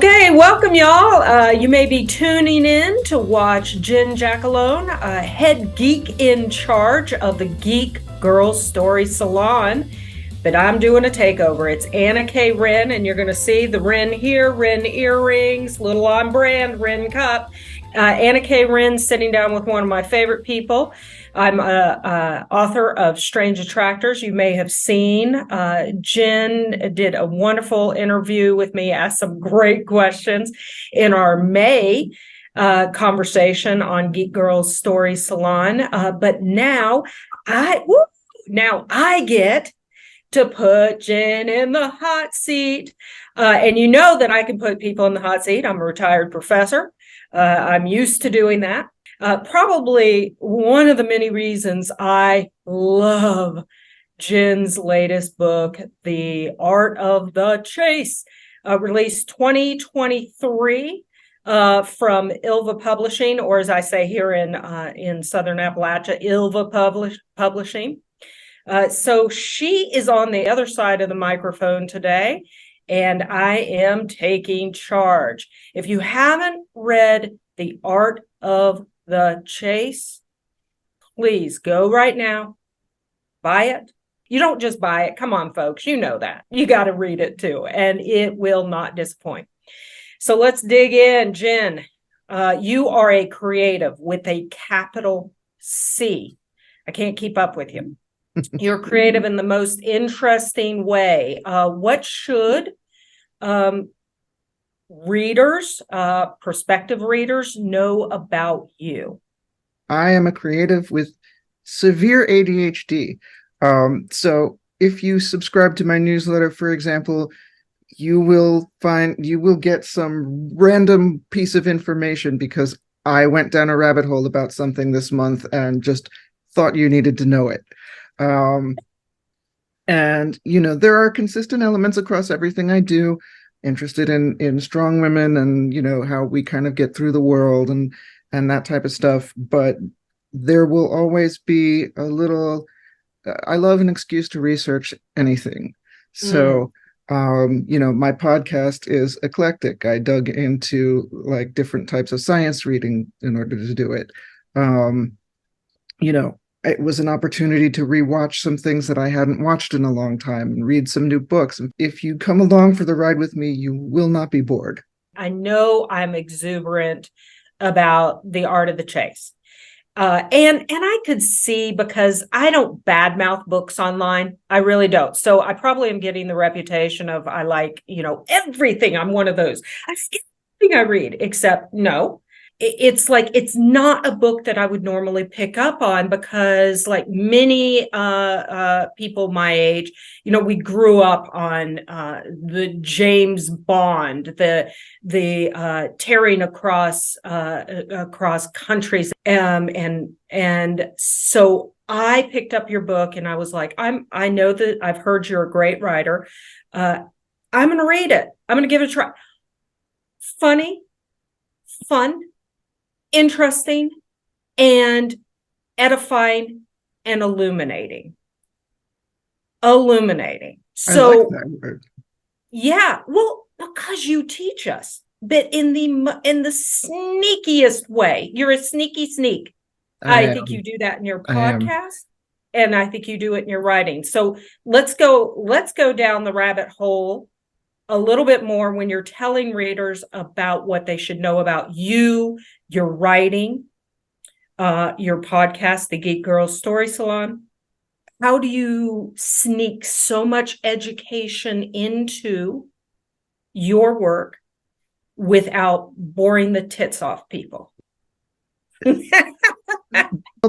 Okay, welcome y'all. You may be tuning in to watch Jen Jackalone, head geek in charge of the Geek Girls Story Salon. But I'm doing a takeover. It's Anna K. Wrenn, and you're going to see the Wrenn here, Wrenn earrings, little on brand Wrenn cup. Anna K. Wrenn sitting down with one of my favorite people. I'm a author of Strange Attractors. You may have seen. Jen did a wonderful interview with me, asked some great questions in our May conversation on Geek Girls Story Salon. But now I get to put Jen in the hot seat. And you know that I can put people in the hot seat. I'm a retired professor. I'm used to doing that. Probably one of the many reasons I love Jen's latest book, The Art of the Chase, released 2023 from Ilva Publishing, or as I say here in Southern Appalachia, Ilva Publishing. So she is on the other side of the microphone today, and I am taking charge. If you haven't read The Art of the Chase, please go right now, buy it. You don't just buy it. Come on, folks. You know that. You got to read it too, and it will not disappoint. So let's dig in. Jen, you are a creative with a capital C. I can't keep up with you. You're creative in the most interesting way. What should readers, prospective readers, know about you? I am a creative with severe ADHD. So if you subscribe to my newsletter, for example, you will get some random piece of information because I went down a rabbit hole about something this month and just thought you needed to know it. And there are consistent elements across everything I do. Interested in strong women and how we kind of get through the world and that type of stuff, but there will always be a little I love an excuse to research anything. So my podcast is eclectic. I dug into like different types of science reading in order to do it. It was an opportunity to rewatch some things that I hadn't watched in a long time and read some new books. If you come along for the ride with me, you will not be bored. I know I'm exuberant about The Art of the Chase. And I could see, because I don't badmouth books online. I really don't. So I probably am getting the reputation of I like, everything. I'm one of those. I skip everything I read, except no. It's like, it's not a book that I would normally pick up on because like many people my age, we grew up on the James Bond, the tearing across countries. And so I picked up your book and I was like, I know that I've heard you're a great writer. I'm going to read it. I'm going to give it a try. Funny, fun, interesting, and edifying and illuminating. So, I like that word. Yeah, well, because you teach us, but in the sneakiest way. You're a sneaky sneak. I think you do that in your podcast, and I think you do it in your writing. So let's go down the rabbit hole a little bit more when you're telling readers about what they should know about you, your writing, your podcast, the Geek Girls Story Salon. How do you sneak so much education into your work without boring the tits off people? Well,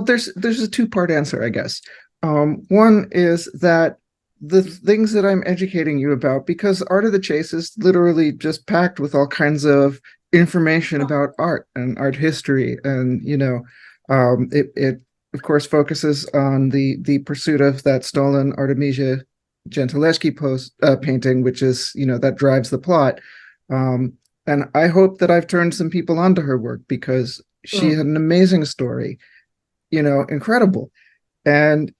there's a two-part answer, I guess. One is that the things that I'm educating you about, because Art of the Chase is literally just packed with all kinds of information about art and art history, and it of course focuses on the pursuit of that stolen Artemisia Gentileschi painting, which is that drives the plot. And I hope that I've turned some people onto her work because she had an amazing story, incredible. And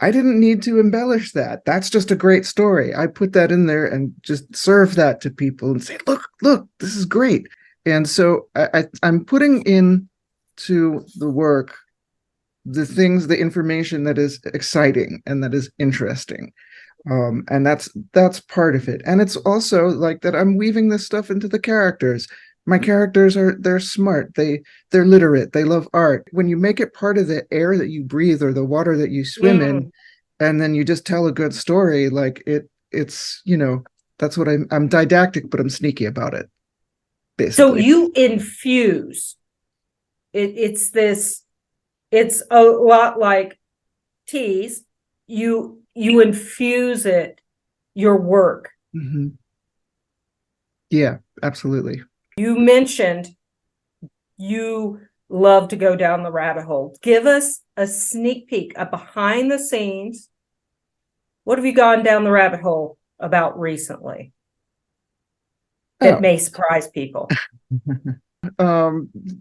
I didn't need to embellish that. That's just a great story. I put that in there and just serve that to people and say, look, this is great. And so I'm putting in to the work the things, the information that is exciting and that is interesting. And that's part of it. And it's also like that I'm weaving this stuff into the characters. My characters they're smart, they're literate, they love art. When you make it part of the air that you breathe or the water that you swim in, and then you just tell a good story, like it's that's what I'm didactic, but I'm sneaky about it, So basically. you infuse it's a lot like teas. You infuse it, your work. Mm-hmm. Yeah, absolutely. You mentioned you love to go down the rabbit hole. Give us a sneak peek, a behind the scenes. What have you gone down the rabbit hole about recently that Oh. may surprise people?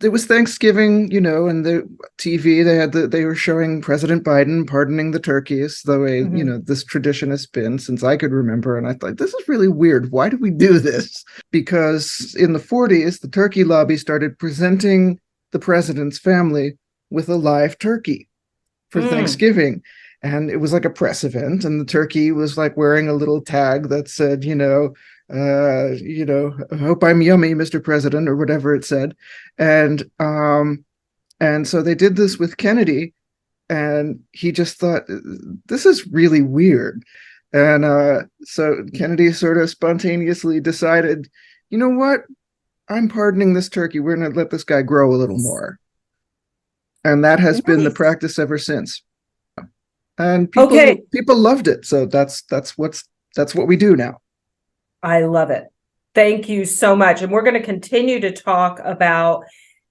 It was Thanksgiving, and the TV they were showing President Biden pardoning the turkeys the way, this tradition has been since I could remember. And I thought, this is really weird. Why do we do this? Because in the 40s, the turkey lobby started presenting the president's family with a live turkey for Thanksgiving. And it was like a press event, and the turkey was like wearing a little tag that said, I hope I'm yummy, Mr. President, or whatever it said. And so they did this with Kennedy, and he just thought, this is really weird. And so Kennedy sort of spontaneously decided, you know what? I'm pardoning this turkey. We're going to let this guy grow a little more. And that has been the practice ever since. And people loved it. So that's what we do now. I love it. Thank you so much. And we're going to continue to talk about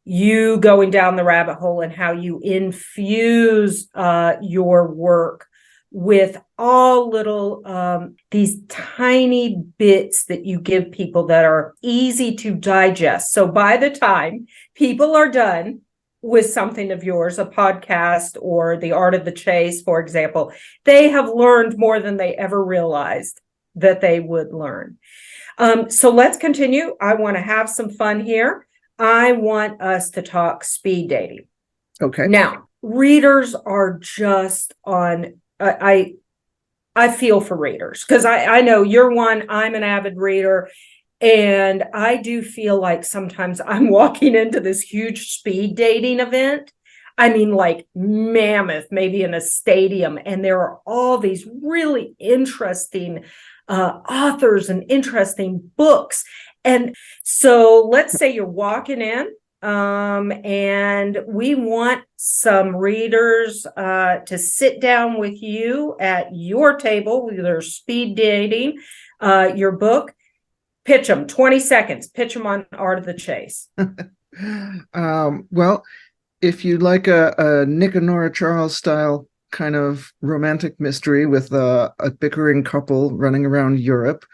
you going down the rabbit hole and how you infuse your work with all little these tiny bits that you give people that are easy to digest. So by the time people are done with something of yours, a podcast or the art of the chase, for example, they have learned more than they ever realized that they would learn. So let's continue. I want to have some fun here. I want us to talk speed dating. Okay. Now, readers are just on, I feel for readers because I know you're one, I'm an avid reader. And I do feel like sometimes I'm walking into this huge speed dating event. I mean, like mammoth, maybe in a stadium. And there are all these really interesting authors and interesting books. And so let's say you're walking in and we want some readers to sit down with you at your table. They're speed dating your book. Pitch them 20 seconds. Pitch them on Art of the Chase. Well, if you like a Nick and Nora Charles style kind of romantic mystery with a bickering couple running around Europe,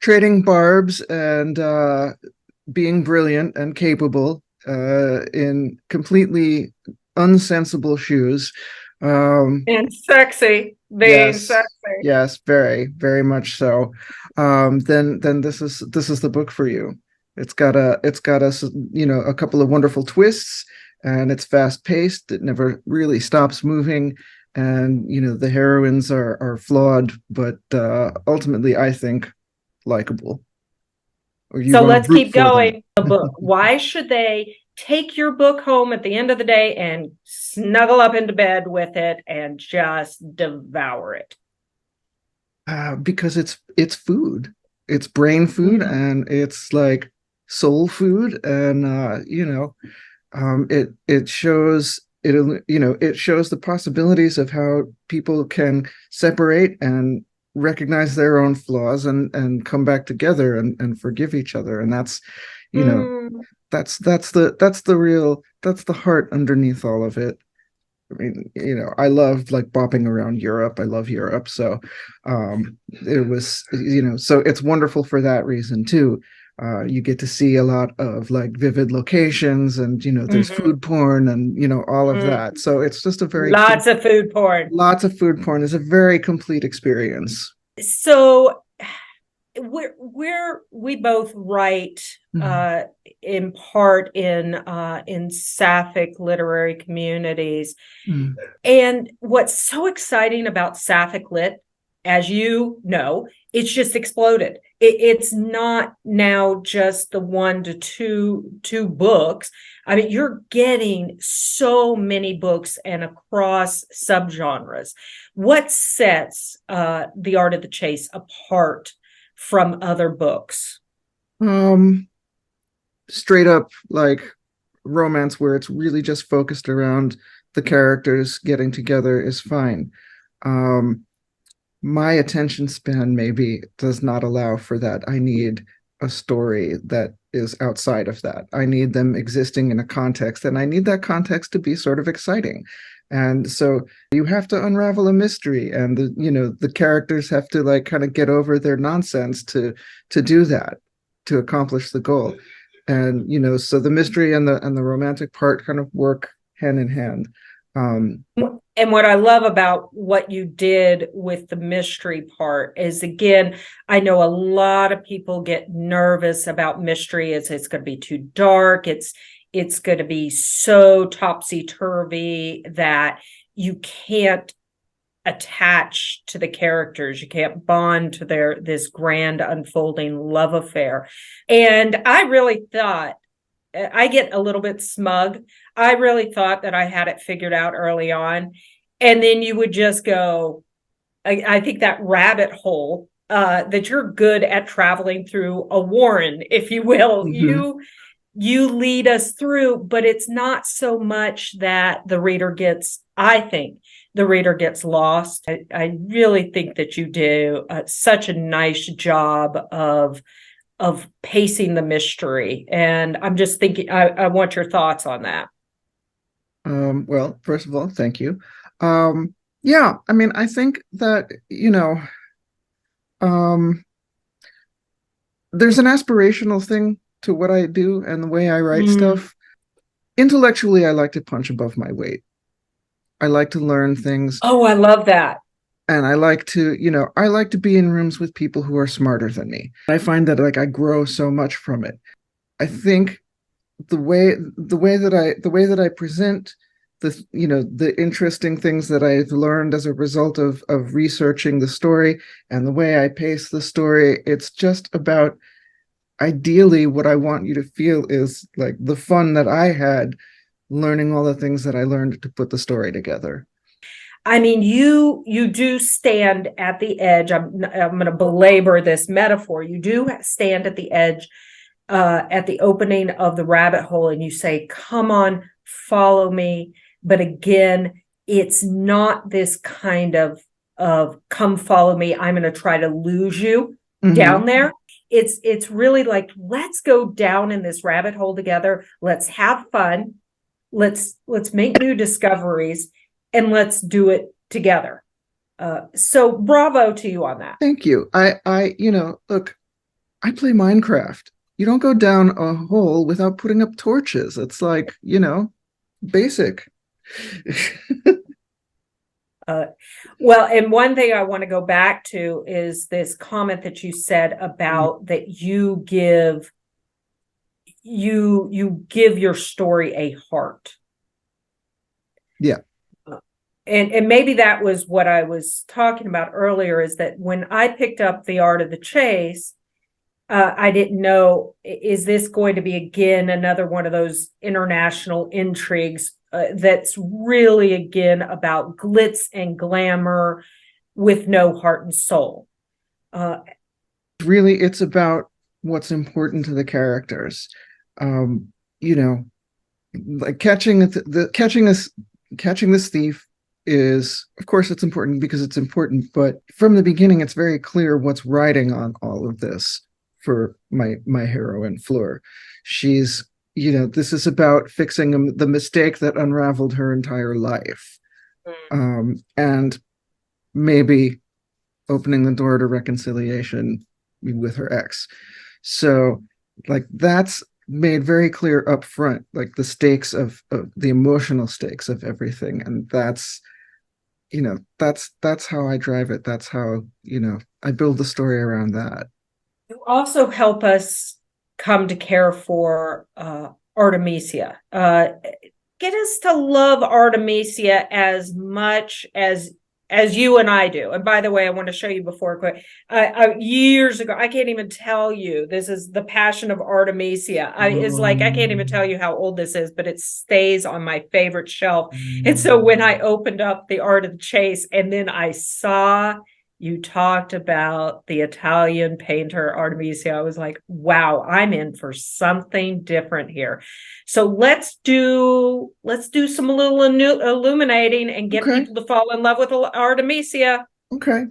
trading barbs and being brilliant and capable in completely unsensible shoes. And sexy. Yes, very, very much so. Then this is the book for you. It's got a couple of wonderful twists, and it's fast paced. It never really stops moving, and the heroines are flawed, but ultimately I think likable. So let's keep going. The book. Why should they take your book home at the end of the day and snuggle up into bed with it and just devour it? Because it's food. It's brain food, and it's like soul food, and it shows the possibilities of how people can separate and recognize their own flaws and come back together and forgive each other. And that's that's the heart underneath all of it. I mean, I love like bopping around Europe. I love Europe. So it was, so it's wonderful for that reason too. You get to see a lot of like vivid locations, and there's Mhm. food porn, and all of Mm. that. So it's just a Lots of food porn. lots of food porn is a very complete experience. So we both write Mhm. in part in sapphic literary communities. Mm. And what's so exciting about sapphic lit, as you know, it's just exploded. It's not now just the 1 to 2 books. I mean, you're getting so many books and across subgenres. What sets The Art of the Chase apart from other books? Um, Straight up like romance where it's really just focused around the characters getting together is fine. Um, my attention span maybe does not allow for that. I need a story that is outside of that. I need them existing in a context, and I need that context to be sort of exciting. And so you have to unravel a mystery, and the characters have to like kind of get over their nonsense to do that, to accomplish the goal. And so the mystery and the romantic part kind of work hand in hand. Um, And what I love about what you did with the mystery part is, again, I know a lot of people get nervous about mystery. It's going to be too dark. It's going to be so topsy-turvy that you can't attach to the characters. You can't bond to this grand unfolding love affair. And I really thought, I get a little bit smug. I really thought that I had it figured out early on. And then you would just go, I think that rabbit hole, that you're good at traveling through a warren, if you will. mhm. You lead us through, but it's not so much that the reader gets, I think the reader gets lost. I really think that you do such a nice job of pacing the mystery. And I'm just thinking, I want your thoughts on that. Well, first of all, thank you. Yeah, I mean, I think that, um, there's an aspirational thing to what I do and the way I write Mm. stuff. Intellectually, I like to punch above my weight. I like to learn things, Oh, I love that. and I like to be in rooms with people who are smarter than me. I find that like I grow so much from it. I think the way that I present the interesting things that I've learned as a result of researching the story, and the way I pace the story, it's just about, ideally what I want you to feel is like the fun that I had learning all the things that I learned to put the story together. I mean, you do stand at the edge. I'm going to belabor this metaphor. You do stand at the edge, at the opening of the rabbit hole, and you say, "Come on, follow me." But again, it's not this kind of "come follow me." I'm going to try to lose you Mm-hmm. down there. It's really like, let's go down in this rabbit hole together. Let's have fun. Let's make new discoveries, and let's do it together. So bravo to you on that. Thank you. Look, I play Minecraft. You don't go down a hole without putting up torches. It's like, basic. Uh, well, and one thing I want to go back to is this comment that you said about that you give your story a heart. Yeah. And maybe that was what I was talking about earlier, is that when I picked up The Art of the Chase, I didn't know, is this going to be again another one of those international intrigues that's really again about glitz and glamour with no heart and soul? Uh, Really, it's about what's important to the characters. Um, you know, like catching this thief is, of course, it's important because it's important, but from the beginning it's very clear what's riding on all of this for my heroine Fleur. She's, this is about fixing the mistake that unraveled her entire life, and maybe opening the door to reconciliation with her ex. So Like that's made very clear up front, like the stakes of the emotional stakes of everything. And that's, that's how I drive it. That's how, I build the story around that. You also help us come to care for Artemisia. Get us to love Artemisia as much as you and I do. And by the way, I want to show you before quick. Years ago, I can't even tell you. This is The Passion of Artemisia. It's like I can't even tell you how old this is, but it stays on my favorite shelf. And so when I opened up The Art of the Chase, and then I saw you talked about the Italian painter Artemisia, I was like, wow, I'm in for something different here. So let's do some little illuminating and get Okay. people to fall in love with Artemisia. Okay.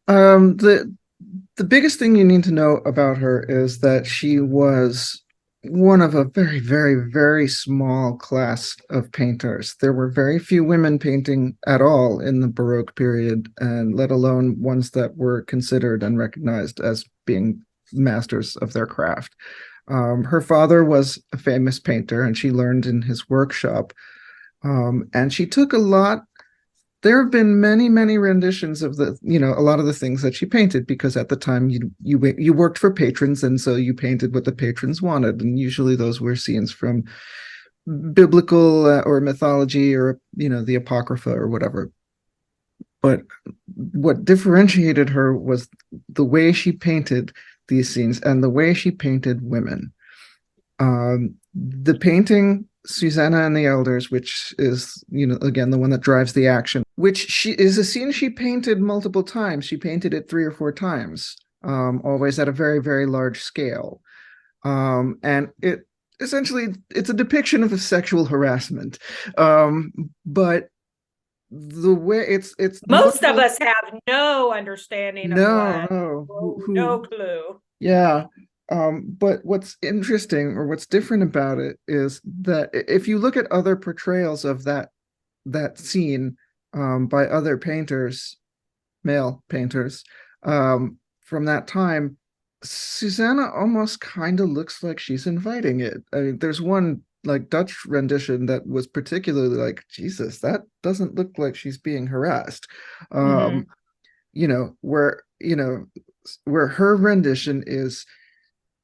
The biggest thing you need to know about her is that she was one of a very, very, very small class of painters. There were very few women painting at all in the Baroque period, and let alone ones that were considered and recognized as being masters of their craft. Her father was a famous painter, and she learned in his workshop. And she took a lot there have been many, many renditions of a lot of the things that she painted, because at the time you worked for patrons, and so you painted what the patrons wanted, and usually those were scenes from biblical or mythology, or the apocrypha or whatever. But what differentiated her was the way she painted these scenes and the way she painted women. The painting Susanna and the Elders, which is, again, the one that drives the action, which she is a scene she painted multiple times. She painted it 3 or 4 times, always at a very, very large scale. And it essentially, it's a depiction of a sexual harassment. But the way it's Most of notable, us have no understanding of no, what. no, No clue. yeah. But what's interesting or what's different about it is that if you look at other portrayals of that scene, by other painters, male painters, from that time, Susanna almost kind of looks like she's inviting it. I mean, there's one like Dutch rendition that was particularly like, Jesus, that doesn't look like she's being harassed. Mhm. Um, you know, where you know where her rendition is,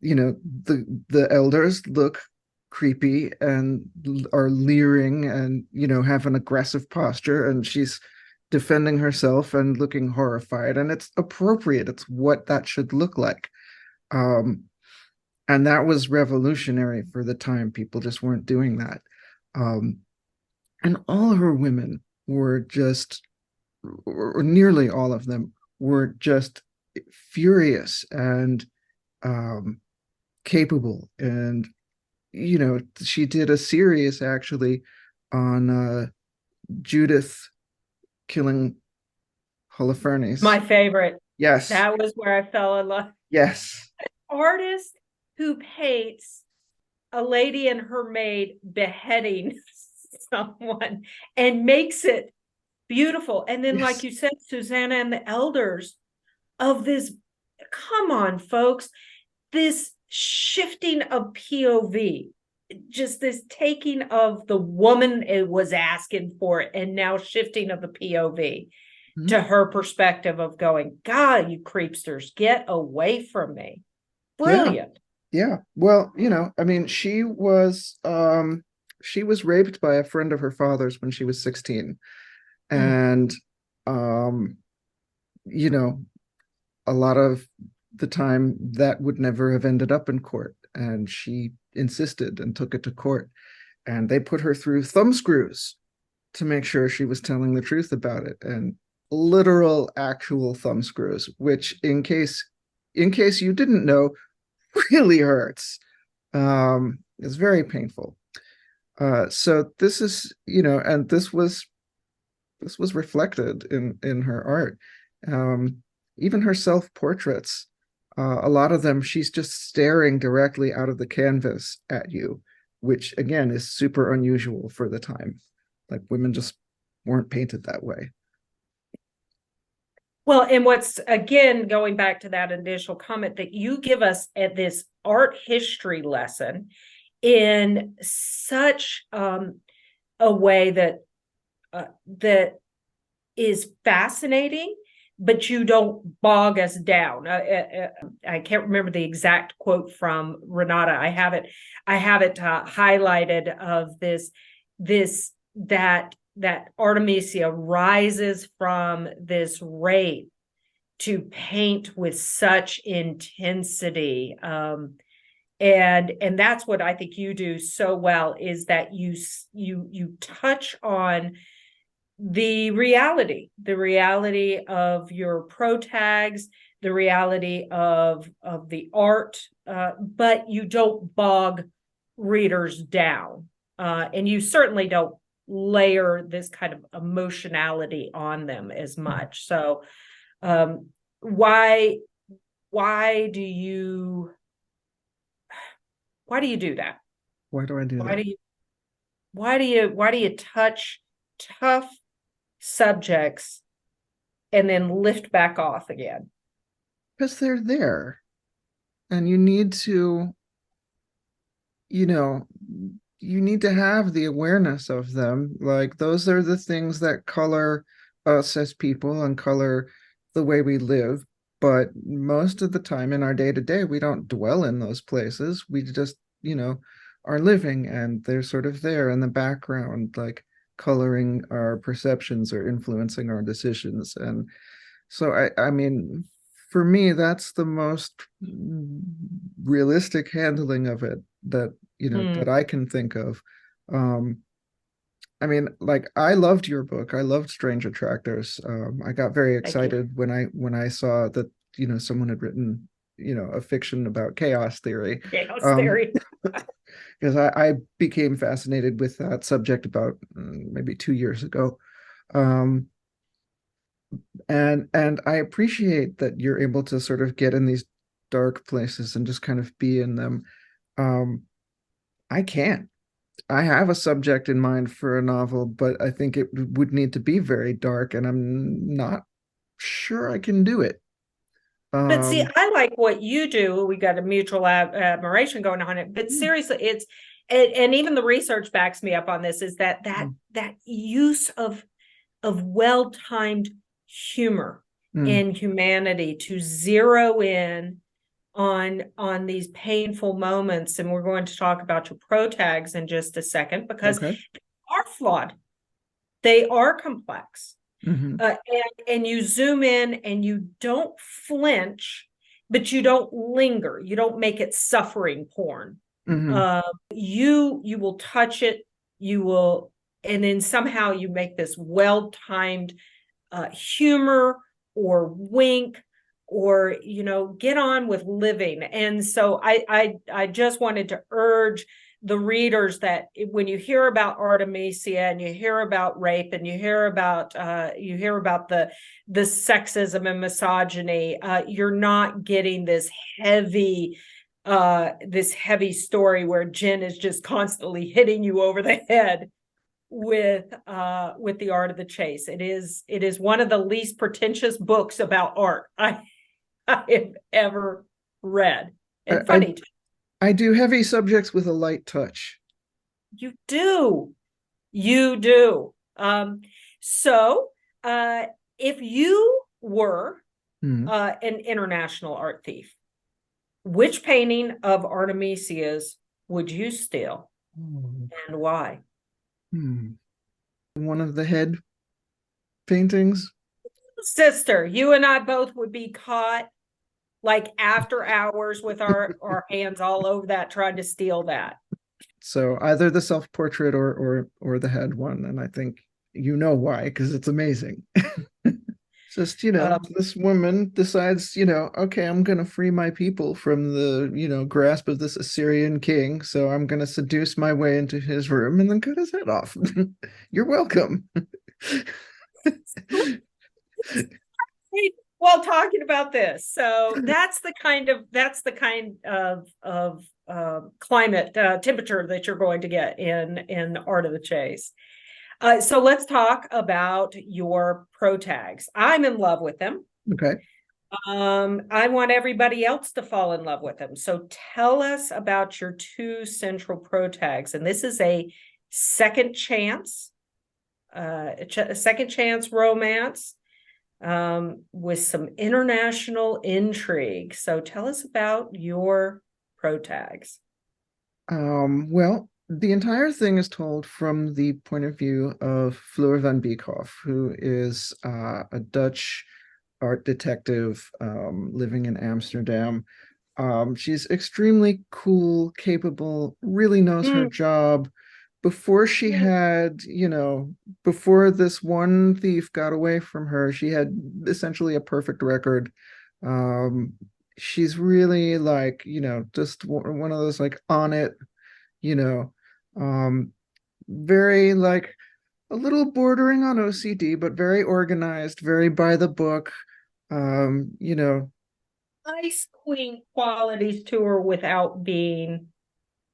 the elders look creepy and are leering and have an aggressive posture, and she's defending herself and looking horrified, and it's appropriate. It's what that should look like. um and that was revolutionary for the time. People just weren't doing that. And all her women were just, or nearly all of them were just furious and um capable. And she did a series actually on Judith killing My Holofernes. favorite. Yes, That was where I fell in love. yes, Artist who paints a lady and her maid beheading someone and makes it beautiful. And then, like yes. you said, Susanna and the Elders, of this, come on, folks, this shifting of POV, just this taking of the woman it was asking for, and now shifting of the POV Mhm. to her perspective of going, God, you creepsters, get away from me. Yeah, Brilliant. yeah. Well, I mean, she was raped by a friend of her father's when she was 16. Mm. And um you know a lot of the time that would never have ended up in court, and she insisted and took it to court, and they put her through thumb screws to make sure she was telling the truth about it, and literal actual thumb screws, which, in case you didn't know, really hurts. It's very painful. So this is, and this was reflected in her art. Um, Even her self portraits, a lot of them, she's just staring directly out of the canvas at you, which again is super unusual for the time. Like, women just weren't painted that way. Well, and what's again going back to that initial comment that you give us at this art history lesson in such a way that is fascinating, but you don't bog us down. I can't remember the exact quote from Renata. I have it highlighted of that Artemisia rises from this rape to paint with such intensity. And that's what I think you do so well, is that you touch on the reality of your pro tags, the reality of the art, but you don't bog readers down, and you certainly don't layer this kind of emotionality on them as much. So, why do you do that? Why do I do that? Why do you touch tough subjects and then lift back off again? Because they're there, and you need to, you know, you need to have the awareness of them. Like, those are the things that color us as people and color the way we live. But most of the time in our day to day, we don't dwell in those places. We just, are living, and they're sort of there in the background, like coloring our perceptions or influencing our decisions. And so I mean, for me, that's the most realistic handling of it that, that I can think of. I mean, like, I loved your book. I loved Strange Attractors. I got very excited when I saw that, someone had written, a fiction about chaos theory. Chaos theory. Because I became fascinated with that subject about maybe 2 years ago. And I appreciate that you're able to sort of get in these dark places and just kind of be in them. I can't. I have a subject in mind for a novel, but I think it would need to be very dark, and I'm not sure I can do it. But see, I like what you do. We got a mutual admiration going on it. But seriously, it's and even the research backs me up on this, is that use of well-timed humor and humanity to zero in on these painful moments. And we're going to talk about your pro tags in just a second, because they are flawed. They are complex. And you zoom in and you don't flinch, but you don't linger. You don't make it suffering porn. You will touch it, you will, and then somehow you make this well-timed humor or wink, or get on with living. And so I just wanted to urge the readers that when you hear about Artemisia and you hear about rape and you hear about the sexism and misogyny, you're not getting this heavy story where Jen is just constantly hitting you over the head with the art of the chase. It is one of the least pretentious books about art I have ever read. And funny too. I do heavy subjects with a light touch. You do. So if you were an international art thief, which painting of Artemisia's would you steal, and why? One of the head paintings. Sister, you and I both would be caught like after hours with our hands all over that, trying to steal that. So either the self-portrait or the head one, and I think why, because it's amazing. Just, this woman decides, okay, I'm gonna free my people from the, grasp of this Assyrian king, so I'm gonna seduce my way into his room and then cut his head off. You're welcome. While talking about this, so that's the kind of climate temperature that you're going to get in Art of the Chase. So let's talk about your pro tags. I'm in love with them. Okay. I want everybody else to fall in love with him. So tell us about your two central pro tags. And this is a second chance, a second chance romance with some international intrigue. So tell us about your pro tags. Well, the entire thing is told from the point of view of Fleur van Beekhoff, who is a Dutch art detective living in Amsterdam. She's extremely cool, capable, really knows her Mm, job. Before she mm. had, before this one thief got away from her, she had essentially a perfect record. Um, she's really like, just one of those like on it, you know, um, very like a little bordering on OCD, but very organized, very by the book. Um, you know, Ice Queen qualities to her without being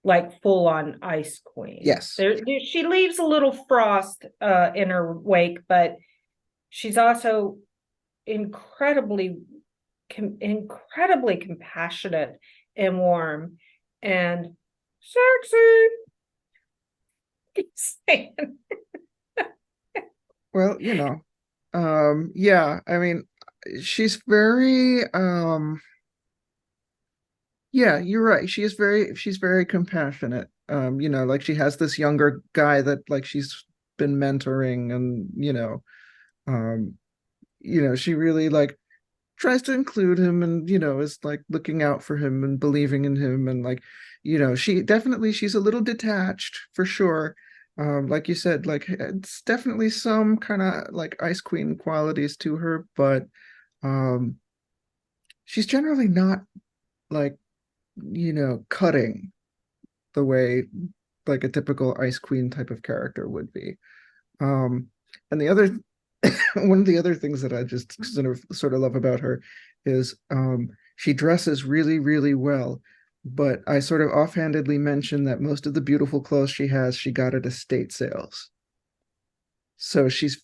like full on Ice Queen. yes. She leaves a little frost in her wake, but she's also incredibly incredibly compassionate and warm and sexy. Well, yeah, I mean, she's very, yeah, you're right. She's very compassionate. Like she has this younger guy that like she's been mentoring and, um, she really like tries to include him and is like looking out for him and believing in him and like she's a little detached for sure, like you said, like it's definitely some kind of like ice queen qualities to her, but um she's generally not like cutting the way like a typical ice queen type of character would be. And the other one of the other things that I just sort of love about her is she dresses really, really well. But I sort of offhandedly mentioned that most of the beautiful clothes she has, she got at estate sales. So she's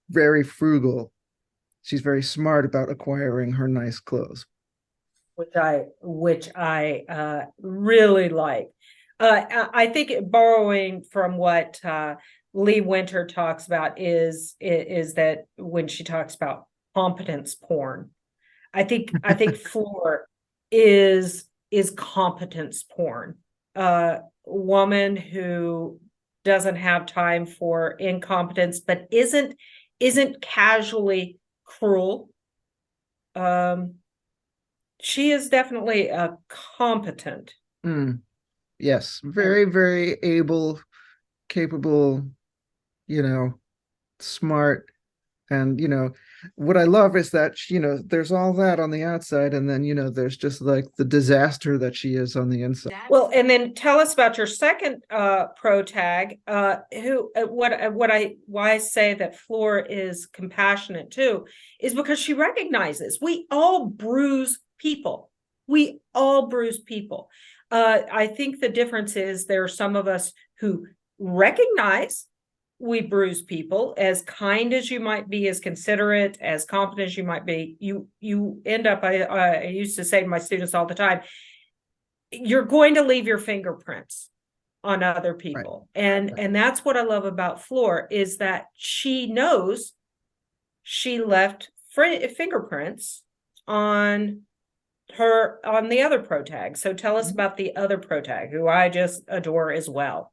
very frugal. She's very smart about acquiring her nice clothes. Which I really like. I think borrowing from what Lee Winter talks about is that when she talks about competence porn, I think Floor is competence porn. A woman who doesn't have time for incompetence, but isn't casually cruel. Um, she is definitely a competent. Mm, yes, And very, very able, capable, you know, smart. And what I love is that there's all that on the outside, and then there's just like the disaster that she is on the inside. well, and then tell us about your second pro tag. Who what I why I say that Floor is compassionate too is because she recognizes we all bruise people. We all bruise people. I think the difference is there are some of us who recognize we bruise people. As kind as you might be, as considerate, as competent as you might be, you end up. I used to say to my students all the time, you're going to leave your fingerprints on other Right. people, and that's what I love about Floor is that she knows she left fingerprints on on the other pro tag. So tell us about the other pro tag, who I just adore as well.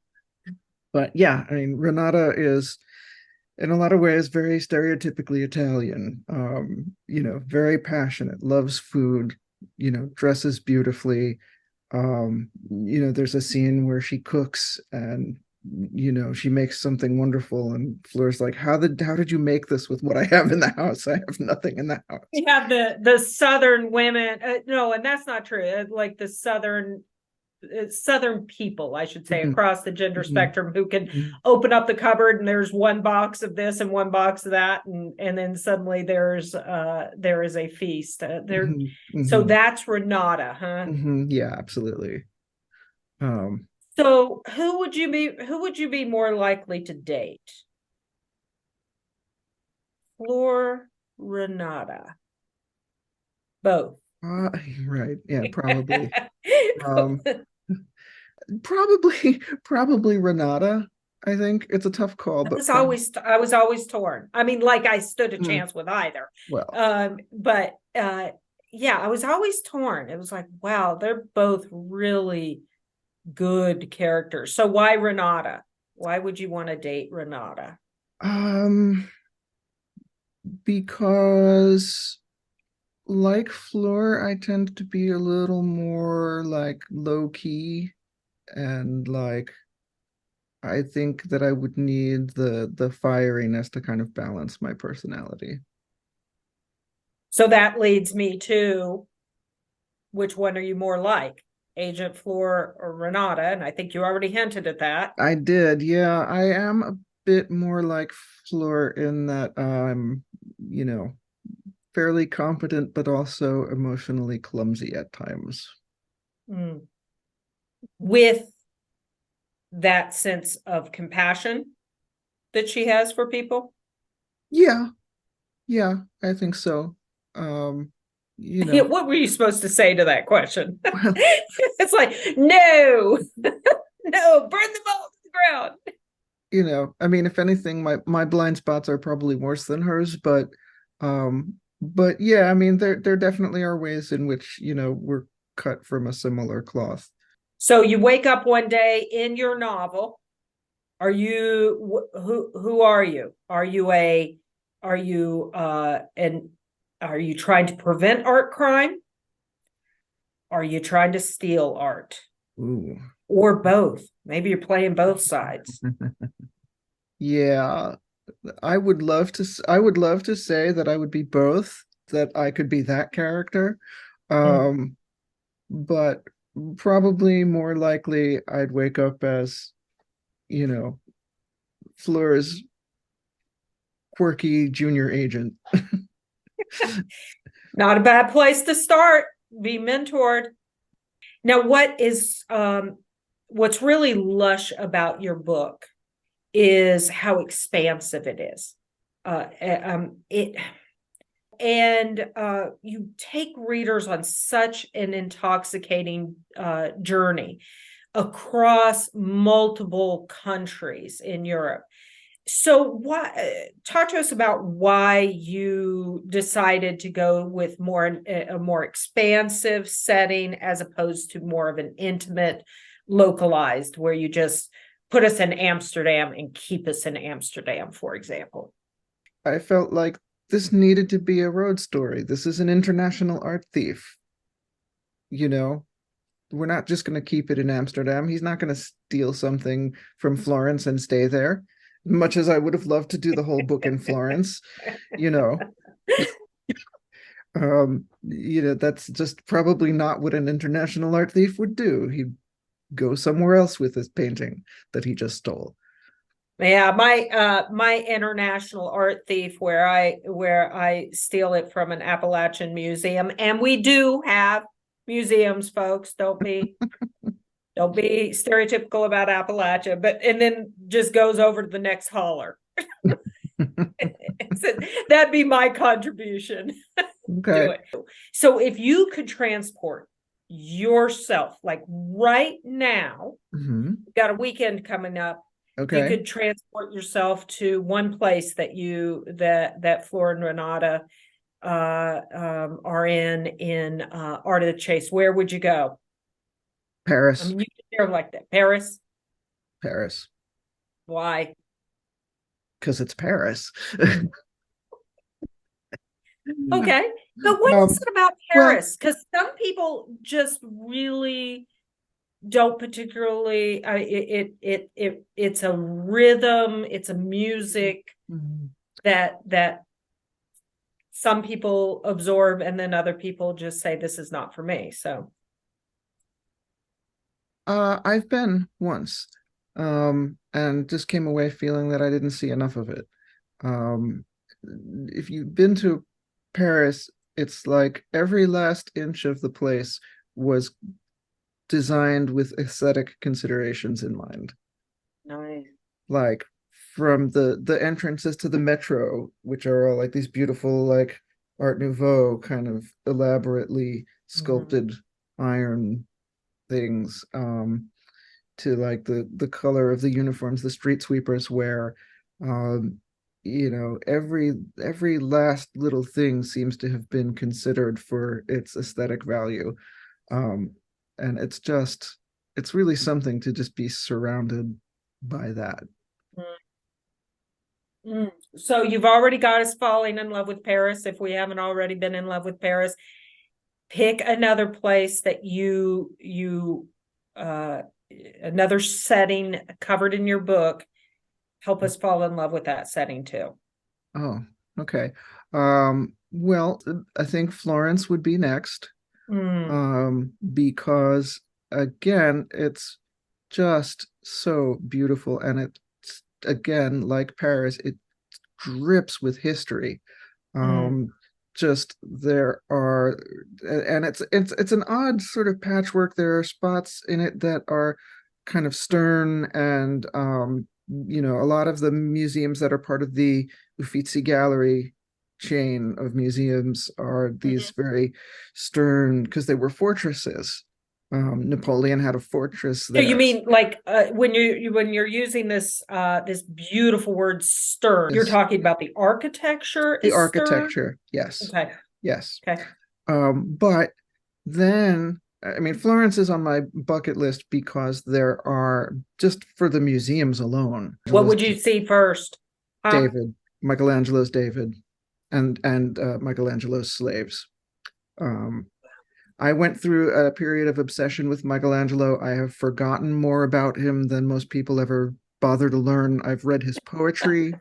But yeah, I mean, Renata is in a lot of ways very stereotypically Italian. Very passionate, loves food, dresses beautifully. There's a scene where she cooks and she makes something wonderful and Fleur's like, how did you make this with what I have in the house? I have nothing in the house. You have the Southern women, no, and that's not true. Like the Southern people, I should say, Mhm, across the gender mhm, spectrum, who can mhm, open up the cupboard and there's one box of this and one box of that, and then suddenly there is a feast. mhm, So mhm, that's Renata, huh? yeah, absolutely. um So who would you be more likely to date? Floor, Renata. Both. Uh, right. Yeah, probably. Um, probably Renata. I think it's a tough call, but I was always torn. I mean, like I stood a mm, chance with either. well, But yeah, I was always torn. It was like, wow, they're both really good characters. So why Renata? Why would you want to date Renata? um, because like Fleur, I tend to be a little more like low key and like I think that I would need the fieriness to kind of balance my personality. So that leads me to which one are you more like? Agent Fleur or Renata? And I think you already hinted at that. I did, yeah. I am a bit more like Fleur in that I'm, you know, fairly competent, but also emotionally clumsy at times. Mm. With that sense of compassion that she has for people. Yeah, yeah, I think so. Um, you Yeah, know, what were you supposed to say to that question? well, It's like, no, no, burn them all to the ground. I mean, if anything, my blind spots are probably worse than hers, but yeah, I mean, there definitely are ways in which, we're cut from a similar cloth. So you wake up one day in your novel. Are you who are you? Are you and are you trying to prevent art crime? Are you trying to steal art? Ooh. Or both? Maybe you're playing both sides. Yeah, I would love to say that I would be both, that I could be that character. Mm. Um, but probably more likely I'd wake up as, you know, Fleur's quirky junior agent. Not a bad place to start. Be mentored. Now, what's really lush about your book is how expansive it is. It and you take readers on such an intoxicating journey across multiple countries in Europe. So why talk to us about why you decided to go with a more expansive setting as opposed to more of an intimate, localized, where you just put us in Amsterdam and keep us in Amsterdam, for example. I felt like this needed to be a road story. This is an international art thief. You know, we're not just going to keep it in Amsterdam. He's not going to steal something from Florence and stay there. Much as I would have loved to do the whole book in Florence, you know, that's just probably not what an international art thief would do. He'd go somewhere else with his painting that he just stole. Yeah, my international art thief where I steal it from an Appalachian museum, and we do have museums, folks. Don't be stereotypical about Appalachia, but and then just goes over to the next holler. That'd be my contribution. Okay. Do it. So if you could transport yourself, like right now, Hmm. got a weekend coming up. If you Okay. could transport yourself to one place that Flora and Renata are in Art of the Chase, where would you go? I Paris. mean, you can share like that. Paris. Paris. Why? Because it's Paris. Okay. But what is um, it about well, Paris? Because some people just really don't particularly it's a rhythm, it's a music mhm. that some people absorb, and then other people just say this is not for me. So I've been once, and just came away feeling that I didn't see enough of it. Um, if you've been to Paris, it's like every last inch of the place was designed with aesthetic considerations in mind. nice. Like from the entrances to the metro, which are all like these beautiful, like Art Nouveau kind of elaborately Mhm. sculpted iron things, to like the color of the uniforms the street sweepers wear. Um, every last little thing seems to have been considered for its aesthetic value. Um, and it's really something to just be surrounded by that. Mm. So you've already got us falling in love with Paris. If we haven't already been in love with Paris, pick another place that uh another setting covered in your book. Help us fall in love with that setting too. Oh, okay. Well, I think Florence would be next. Mm, Because again, it's just so beautiful, and it's again like Paris, it drips with history. mm, Um, just there are, and it's an odd sort of patchwork. There are spots in it that are kind of stern, and a lot of the museums that are part of the Uffizi Gallery chain of museums are these mhm. very stern because they were fortresses. Napoleon had a fortress So you there. mean like when you're using this beautiful word stern, you're Yes, talking about the architecture the is stern? architecture. Yes, Okay. yes. Okay. But then, I mean, Florence is on my bucket list because there are, just for the museums alone, What would you see first? Huh? David, Michelangelo's David, and Michelangelo's slaves. Um, I went through a period of obsession with Michelangelo. I have forgotten more about him than most people ever bother to learn. I've read his poetry.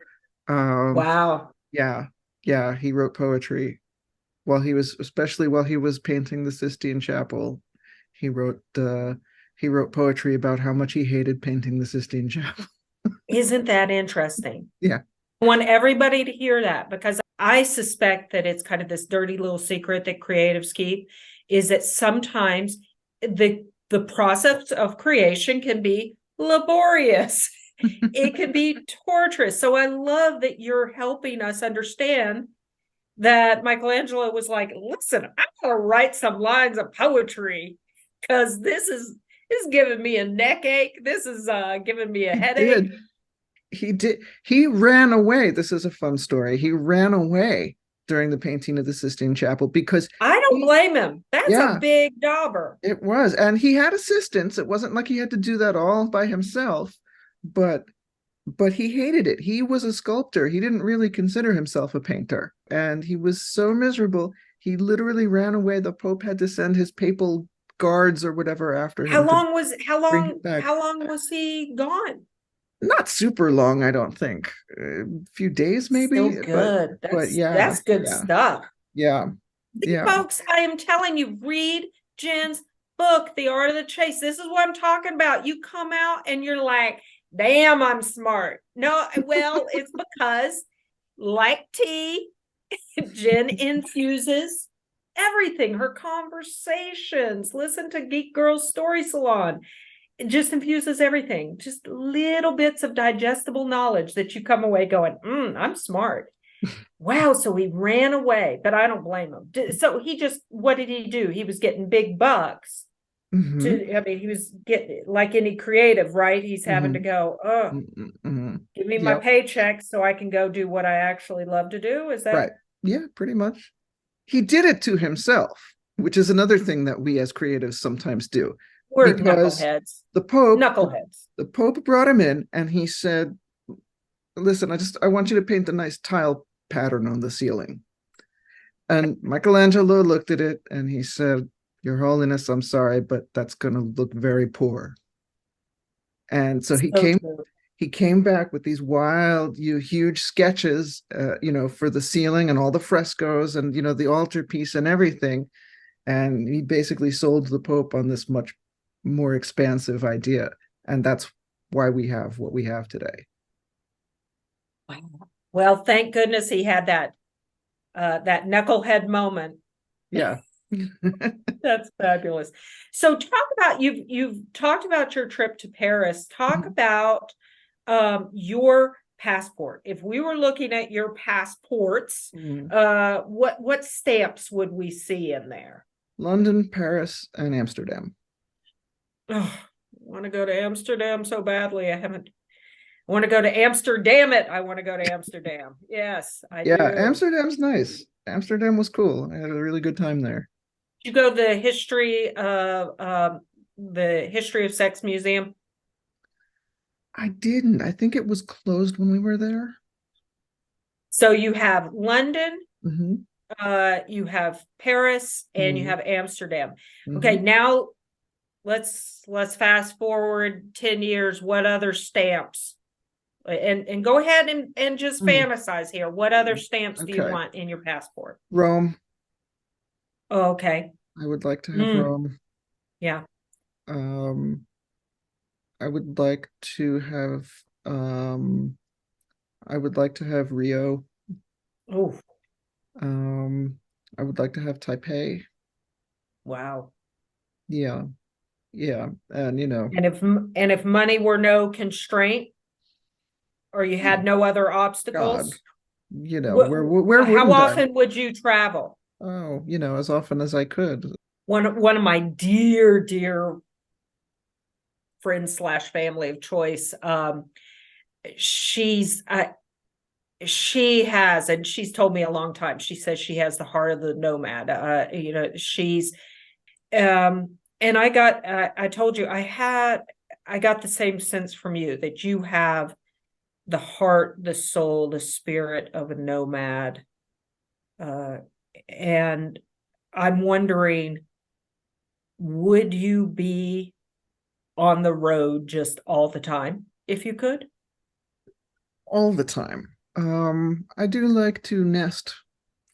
Um, Wow. yeah, yeah, he wrote poetry especially while he was painting the Sistine Chapel. He wrote uh, he wrote poetry about how much he hated painting the Sistine Chapel. Isn't that interesting? Yeah. I want everybody to hear that because I suspect that it's kind of this dirty little secret that creatives keep is that sometimes the process of creation can be laborious. It can be torturous. So I love that you're helping us understand that Michelangelo was like, listen, I'm gonna write some lines of poetry because this is giving me a neck ache. This is giving me a He headache. did. He did. He ran away. This is a fun story. He ran away during the painting of the Sistine Chapel because I don't he, blame him. That's a yeah, big dauber. it was. And he had assistants. It wasn't like he had to do that all by himself, but he hated it. He was a sculptor. He didn't really consider himself a painter. And he was so miserable. He literally ran away. The Pope had to send his papal guards or whatever after How him to long was how bring him long back. how long was he gone? Not super long, I don't think. A few days Still maybe, good. but That's good yeah, stuff. yeah, See, yeah. folks, I am telling you, read Jen's book, The Art of the Chase. This is what I'm talking about. You come out and you're like, damn, I'm smart. No, well, it's because, like tea, Jen infuses everything, her conversations. Listen to Geek Girls Story Salon. It just infuses everything, just little bits of digestible knowledge that you come away going, I'm smart. Wow, so he ran away, but I don't blame him. So he just, what did he do? He was getting big bucks. Hmm. I mean, he was getting like any creative, right? He's having to Hmm. go, oh, Hmm. give me my Yep. paycheck so I can go do what I actually love to do. Is Right. that Yeah, pretty much. He did it to himself, which is another thing that we as creatives sometimes do, we're because knuckleheads? the Pope, the, Knuckleheads. the Pope brought him in and he said, "Listen, I want you to paint a nice tile pattern on the ceiling." And Michelangelo looked at it and he said, "Your Holiness, I'm sorry, but that's going to look very poor." And so So true. he came back with these wild, huge sketches, for the ceiling and all the frescoes and the altarpiece and everything. And he basically sold the Pope on this much more expansive idea, and that's why we have what we have today. Wow. Well, thank goodness he had that knucklehead moment. Yeah. That's fabulous. So talk about you've talked about your trip to Paris. Talk about your passport. If we were looking at your passports, Mm. what stamps would we see in there? London, Paris, and Amsterdam. Oh, I want to go to Amsterdam so badly. I haven't. I want to go to Amsterdam. I want to go to Amsterdam. Yes, I Yeah, do. Amsterdam's nice. Amsterdam was cool. I had a really good time there. Did you go to the history of sex museum? I didn't. I think it was closed when we were there. So you have London, Hmm. you have Paris, and you Hmm. have Amsterdam. Okay, Hmm. now let's fast forward 10 years. What other stamps? And go ahead and just Mm. fantasize here. What other stamps do you Okay. want in your passport? Rome. Oh, okay. I would like to have Mm, Rome. yeah. Um, I would like to have um I would like to have Rio. Oh, Um, I would like to have Taipei. wow. Yeah, yeah. And And if money were no constraint, or you oh had no other God, obstacles, where how wouldn't I? often would you travel? Oh, as often as I could. One of my dear friends slash family of choice, she's she has, and she's told me a long time, she says she has the heart of the nomad. She's and I told you I got the same sense from you that you have the heart, the soul, the spirit of a nomad. Uh, and I'm wondering, would you be on the road just all the time if you could? All the time. I do like to nest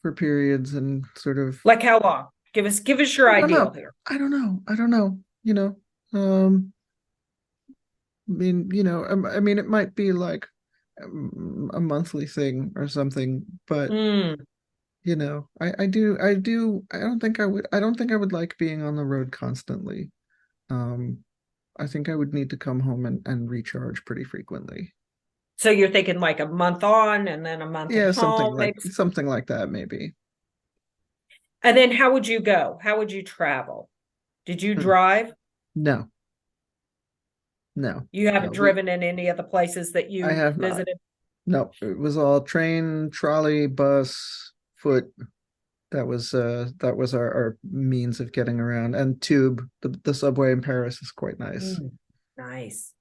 for periods and sort of. Like how long? Give us your I don't ideal know. here. I don't know. I don't know. Um, I mean, it might be like a monthly thing or something, but Mm. I don't think I would like being on the road constantly. Um, I think I would need to come home and recharge pretty frequently. So you're thinking like a month on and then a month at Yeah, home, maybe. something like that, maybe. And then how would you go? How would you travel? Did you Hmm. drive? No, no, You haven't no. We driven in any of the places that I you have not. visited? No, it was all train, trolley, bus, foot. That was our means of getting around. And tube. The subway in Paris is quite nice. Mm, nice.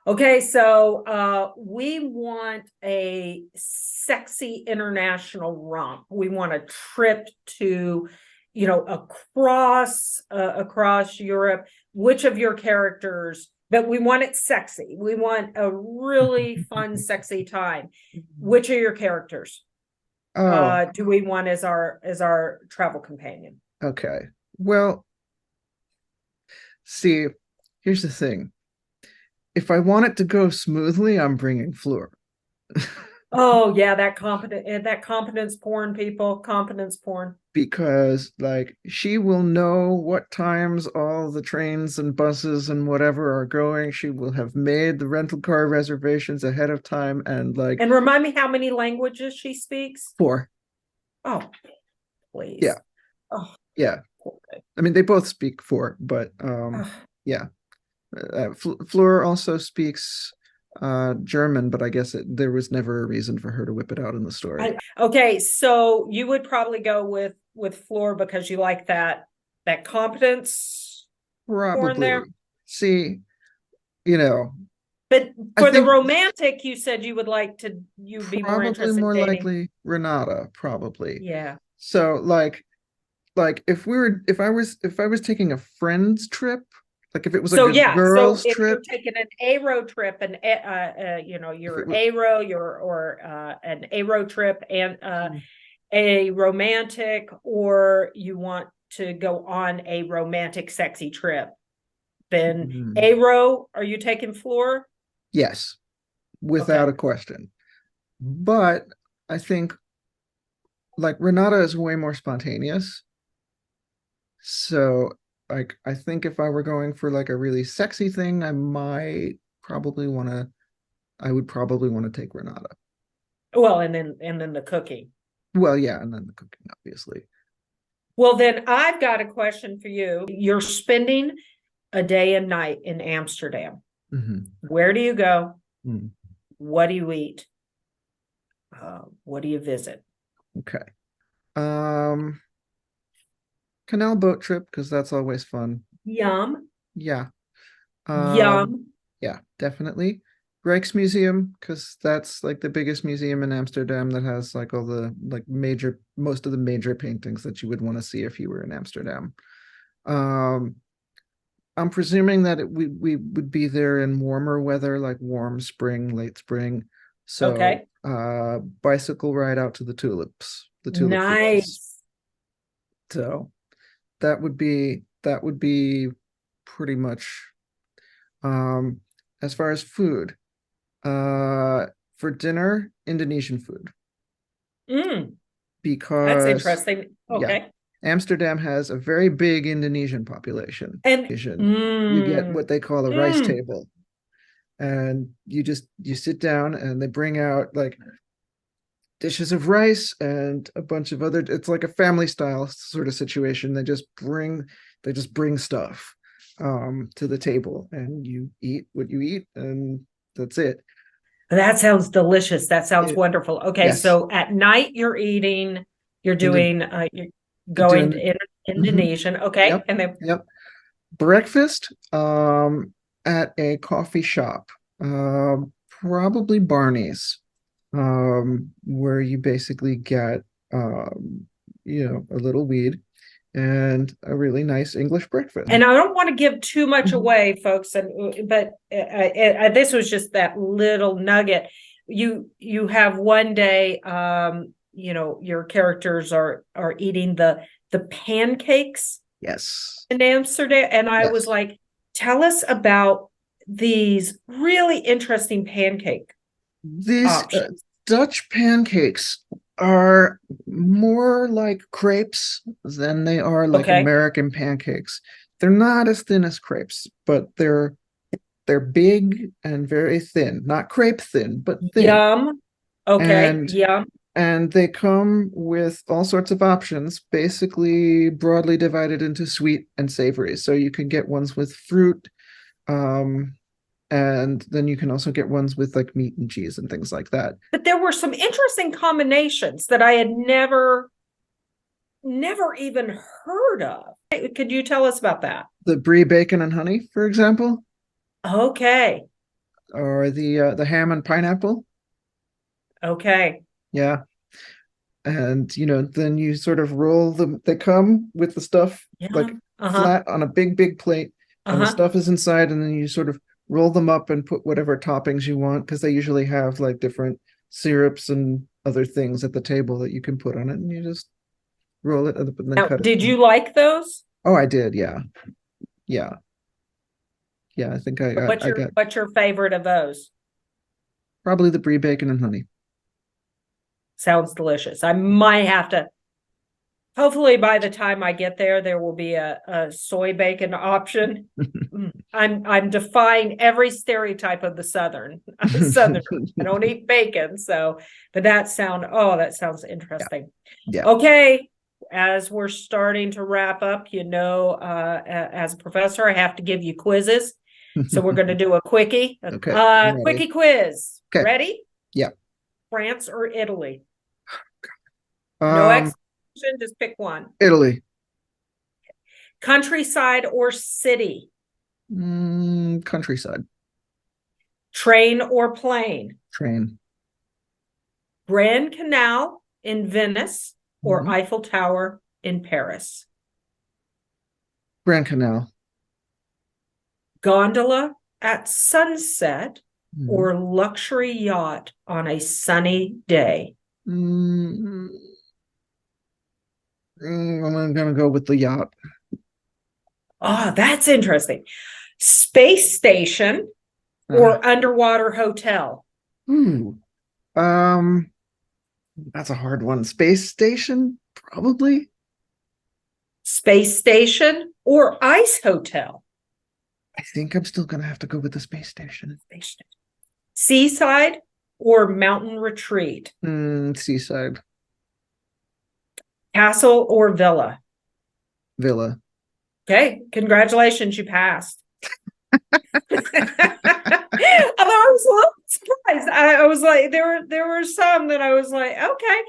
Okay, so we want a sexy international romp. We want a trip to, across Europe. Which of your characters? But we want it sexy. We want a really fun, sexy time. Which of your characters Oh, do we want as our travel companion? okay. Well, see, here's the thing. If I want it to go smoothly, I'm bringing Fleur Oh yeah, that competence porn, people, competence porn. because, like, she will know what times all the trains and buses and whatever are going. She will have made the rental car reservations ahead of time and, like, And remind me how many languages she speaks. four. Oh, Yeah, please. Oh, yeah. poor thing. I mean, they both speak four, but Ugh. yeah. Fleur also speaks German, but I guess there was never a reason for her to whip it out in the story. Okay, so you would probably go with Floor because you like that competence porn there. Probably. See, you know, But I for the think romantic, you said you'd be more probably interested more in dating. likely Renata, probably. Yeah. So, like if I was taking a friend's trip, like if it was like So a yeah, so girls if you're trip, taking an A road trip and if it your was A row, your or an A road trip and a romantic, or you want to go on a romantic sexy trip, then Mhm. A row, are you taking Floor? Yes, without Okay. a question. But I think like Renata is way more spontaneous. So like I think if I were going for like a really sexy thing, I might probably want to I would probably want to take Renata. Well, and then the cooking. Well, yeah, and then the cooking, obviously. Well, then I've got a question for you. You're spending a day and night in Amsterdam. Mhm. Where do you go? Mm. What do you eat? What do you visit? Okay. Canal boat trip, because that's always fun. Yum, Yeah. Um, yum. yeah, definitely. Rijksmuseum, because that's like the biggest museum in Amsterdam that has like all the like most of the major paintings that you would want to see if you were in Amsterdam. Um, I'm presuming that we would be there in warmer weather, like warm spring, late spring. So, Okay. bicycle ride out to the tulip fields. Nice. So that would be pretty much as far as food. For dinner, Indonesian food Mm, that's because interesting. yeah, Okay. Amsterdam has a very big Indonesian population. And You get what they call a rice mm, table, and you sit down and they bring out like dishes of rice and a bunch of other, it's like a family style sort of situation. They just bring stuff to the table, and you eat what you eat, and that's it. that sounds delicious. That sounds It wonderful. Okay, Yes. so at night you're And then you're going doing to mhm, Indonesian. Okay, yep, and then yep. Breakfast at a coffee shop, probably Barney's, where you basically get a little weed and a really nice English breakfast. and I don't want to give too much Mhm. away, folks, but this was just that little nugget. You have one day, your characters are eating the pancakes Yes. in Amsterdam, and I was Yes. like, "Tell us about these really interesting pancake These options." Dutch pancakes are more like crepes than they are like Okay, American pancakes. They're not as thin as crepes, but they're big and very thin. Not crepe thin, but thin. yum. Okay, And yum. and they come with all sorts of options, basically broadly divided into sweet and savory. So you can get ones with fruit, um, and then you can also get ones with like meat and cheese and things like that. But there were some interesting combinations that I had never even heard of. Could you tell us about that? The brie, bacon, and honey, for example, Okay. or the ham and pineapple. Okay. Yeah, and then you sort of roll them. They come with the stuff Yeah. like Uh-huh. flat on a big plate, and the Uh-huh. stuff is inside, and then you sort of roll them up and put whatever toppings you want, because they usually have like different syrups and other things at the table that you can put on it, and you just roll it and then Now, cut it. did you like those? Oh, I did. Yeah, yeah, yeah. I think I got What's your favorite of those? probably the brie, bacon, and honey. Sounds delicious. I might have to, hopefully by the time I get there will be a soy bacon option. I'm defying every stereotype of the Southern. I'm a Southerner. I don't eat bacon, but that sounds Yeah, interesting. yeah. Okay, as we're starting to wrap up, as a professor, I have to give you quizzes. So we're going to do a quickie, Okay, I'm ready. quickie quiz. Okay, Ready? yeah. France or Italy? No Um, explanation, just pick one. Italy. Countryside or city? Countryside. Train or plane? Train. Grand Canal in Venice or Mhm. Eiffel Tower in Paris? Grand Canal. Gondola at sunset Mhm. or luxury yacht on a sunny day? Mm, I'm gonna go with the yacht. Oh, that's interesting. Space station Uh, or underwater hotel? ooh, that's a hard one. Space station, probably. Space station or ice hotel? I think I'm still gonna have to go with the space station. Space station. Seaside or mountain retreat? Seaside. Castle or villa? Villa. Okay, congratulations, you passed. I was a little surprised. I was like, there were some that I was like, okay.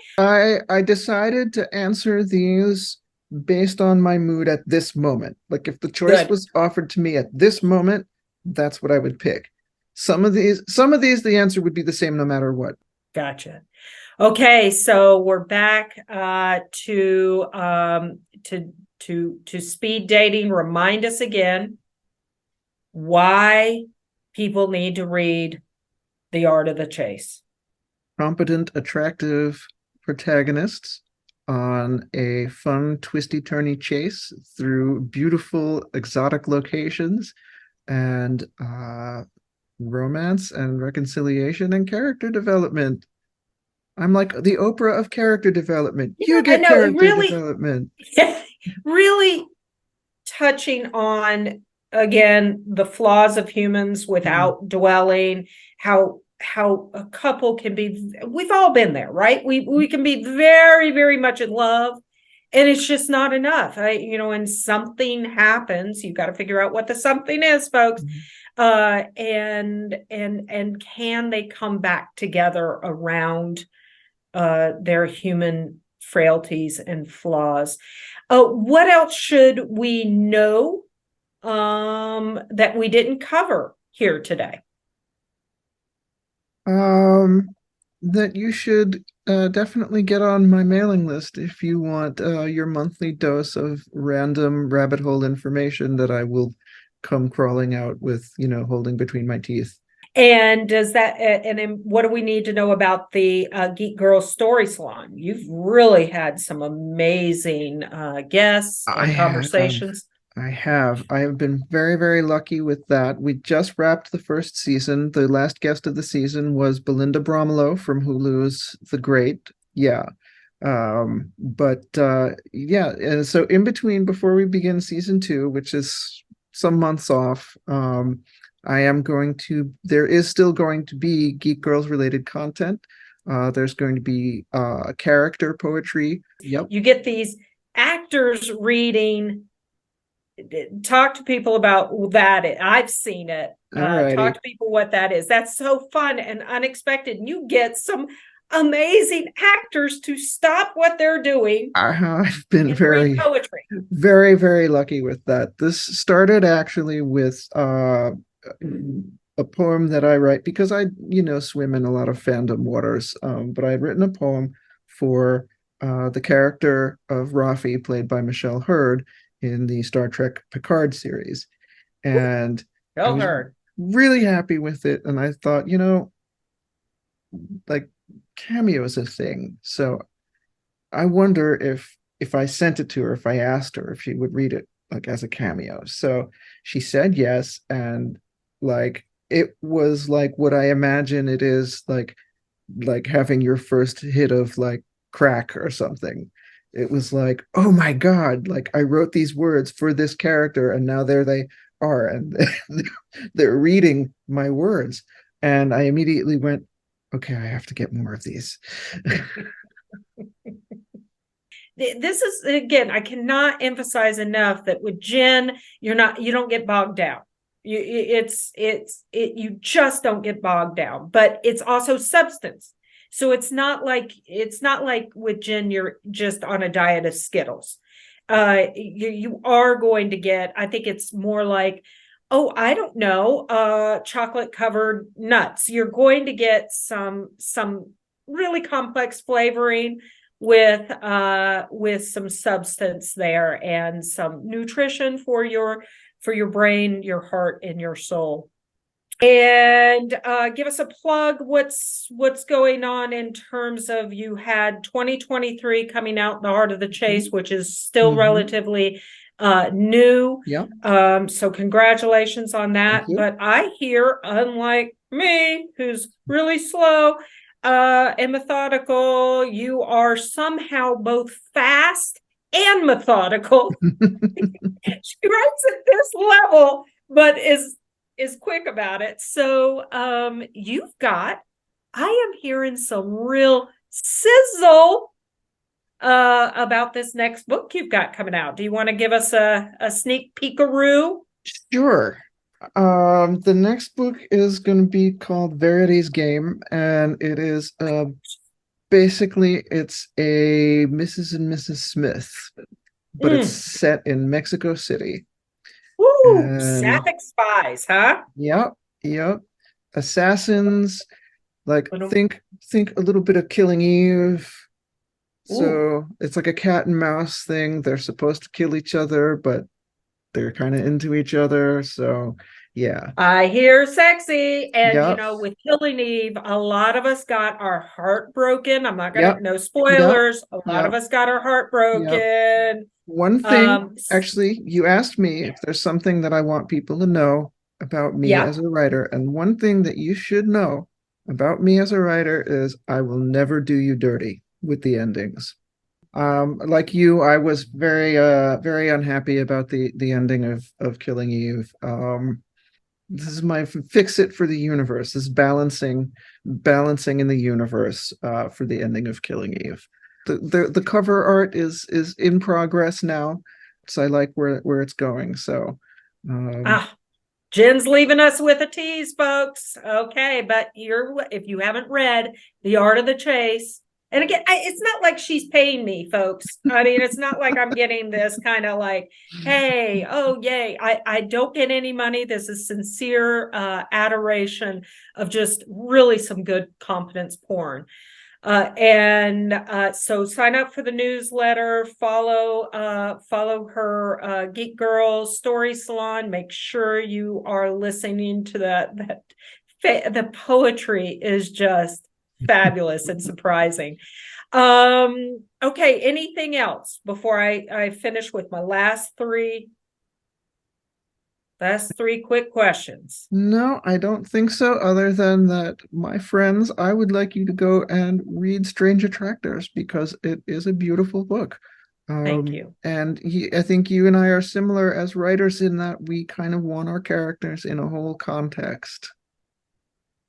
I decided to answer these based on my mood at this moment. Like if the choice Good. was offered to me at this moment, that's what I would pick. Some of these, the answer would be the same no matter what. Gotcha. Okay, so we're back to speed dating. Remind us again why people need to read The Art of the Chase. Competent, attractive protagonists on a fun, twisty, turny chase through beautiful, exotic locations and romance and reconciliation and character development. I'm like the Oprah of character development. Yeah, You I get know it character really, development. really touching on again the flaws of humans without dwelling, how a couple can be, we've all been there, right? We can be very, very much in love and it's just not enough. And something happens, you've got to figure out what the something is, folks. And can they come back together around their human frailties and flaws? What else should we know that we didn't cover here today? That you should definitely get on my mailing list if you want your monthly dose of random rabbit hole information that I will come crawling out with, holding between my teeth. And does that, and then what do we need to know about the Geek Girls Story Salon? You've really had some amazing guests I and have. conversations. I have. I have been very, very lucky with that. We just wrapped the first season. The last guest of the season was Belinda Bromelo from Hulu's The Great. Yeah. But yeah, and so in between, before we begin season 2, which is some months off, there is still going to be Geek Girls related content. There's going to be character poetry. Yep. You get these actors reading. Talk to people about that. I've seen it. Talk to people what that is. That's so fun and unexpected. You get some amazing actors to stop what they're doing. I've been very poetry. Very, very lucky with that. This started actually with a poem that I write because I, swim in a lot of fandom waters. But I'd written a poem for the character of Rafi, played by Michelle Hurd in the Star Trek Picard series. And I was really happy with it. And I thought, like cameo is a thing. So I wonder if I sent it to her, if I asked her if she would read it like as a cameo. So she said yes. And like it was like what I imagine it is like having your first hit of like crack or something. It was like, oh my God, like I wrote these words for this character and now there they are and they're reading my words. And I immediately went, okay, I have to get more of these. This is, again, I cannot emphasize enough that with Jen, you don't get bogged down. You just don't get bogged down, but it's also substance. So it's not like with Jen, you're just on a diet of Skittles. You are going to get, I think it's more like, oh, I don't know, chocolate covered nuts. You're going to get some really complex flavoring with some substance there and some nutrition for your brain, your heart, and your soul. And give us a plug. What's going on in terms of, you had 2023 coming out, The Heart of the Chase, which is still relatively new. Yeah. So congratulations on that. But I hear, unlike me, who's really slow and methodical, you are somehow both fast and methodical. She writes at this level, but is is quick about it. So I am hearing some real sizzle about this next book you've got coming out. Do you want to give us a sneak peekaroo? Sure. The next book is going to be called Verity's Game, and it is basically it's a Mrs. and Mrs. Smith, but it's set in Mexico City. Woo! And Sapphic spies, huh? yep. Assassins, like think a little bit of Killing Eve. So it's like a cat and mouse thing. They're supposed to kill each other, but they're kind of into each other. So yeah. I hear sexy. And Yep. with Killing Eve, a lot of us got our heart broken. I'm not gonna Yep. no spoilers. Yep. A lot of us got our heart broken. Yep. One thing, actually, you asked me if there's something that I want people to know about me as a writer, and one thing that you should know about me as a writer is I will never do you dirty with the endings. Like you, I was very unhappy about the ending of Killing Eve. This is my fix it for the universe. This is balancing in the universe for the ending of Killing Eve. The cover art is in progress now, so I like where it's going. So Jen's leaving us with a tease, folks. Okay, but if you haven't read The Art of the Chase, and again, it's not like she's paying me, folks. I mean, it's not like I'm getting this kind of like, hey, oh, yay. I don't get any money. This is sincere adoration of just really some good competence porn. So sign up for the newsletter, follow her Geek Girls Story Salon. Make sure you are listening to the poetry is just fabulous and surprising. Okay, anything else before I finish with my last three quick questions? No, I don't think so, other than that, my friends, I would like you to go and read Strange Attractors because it is a beautiful book. Thank you. And I think you and I are similar as writers in that we kind of want our characters in a whole context.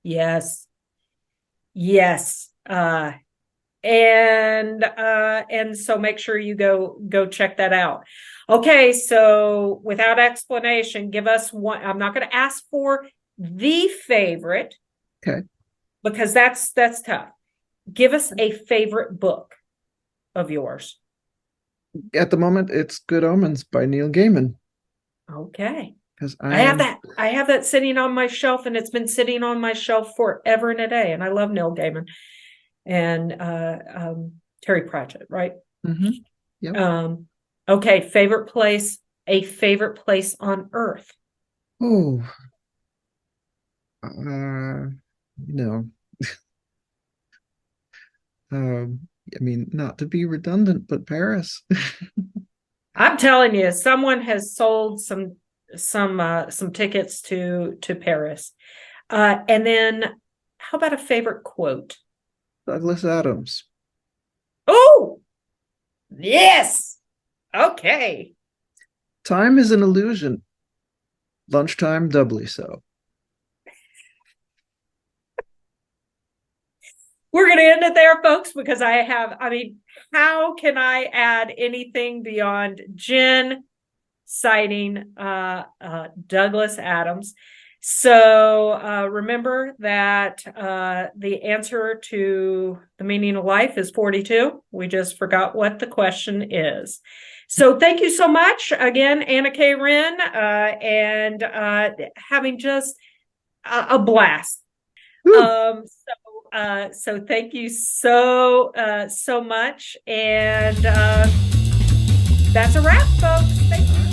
Yes. And so make sure you go check that out. Okay, so without explanation, give us one. I'm not going to ask for the favorite. Okay. Because that's tough. Give us a favorite book of yours. At the moment, it's Good Omens by Neil Gaiman. Okay. Because I have that sitting on my shelf, and it's been sitting on my shelf forever and a day. And I love Neil Gaiman and Terry Pratchett, right? Mm-hmm. Yep. Okay, favorite place on earth. Oh, I mean, not to be redundant, but Paris. I'm telling you, someone has sold some tickets to Paris. And then how about a favorite quote? Douglas Adams. Oh, yes. Okay. Time is an illusion. Lunchtime doubly so. We're going to end it there, folks, because how can I add anything beyond Jen citing Douglas Adams? So remember that the answer to the meaning of life is 42. We just forgot what the question is. So thank you so much again, Anna K. Wrenn, and having just a blast. So thank you so much, and that's a wrap, folks. Thank you.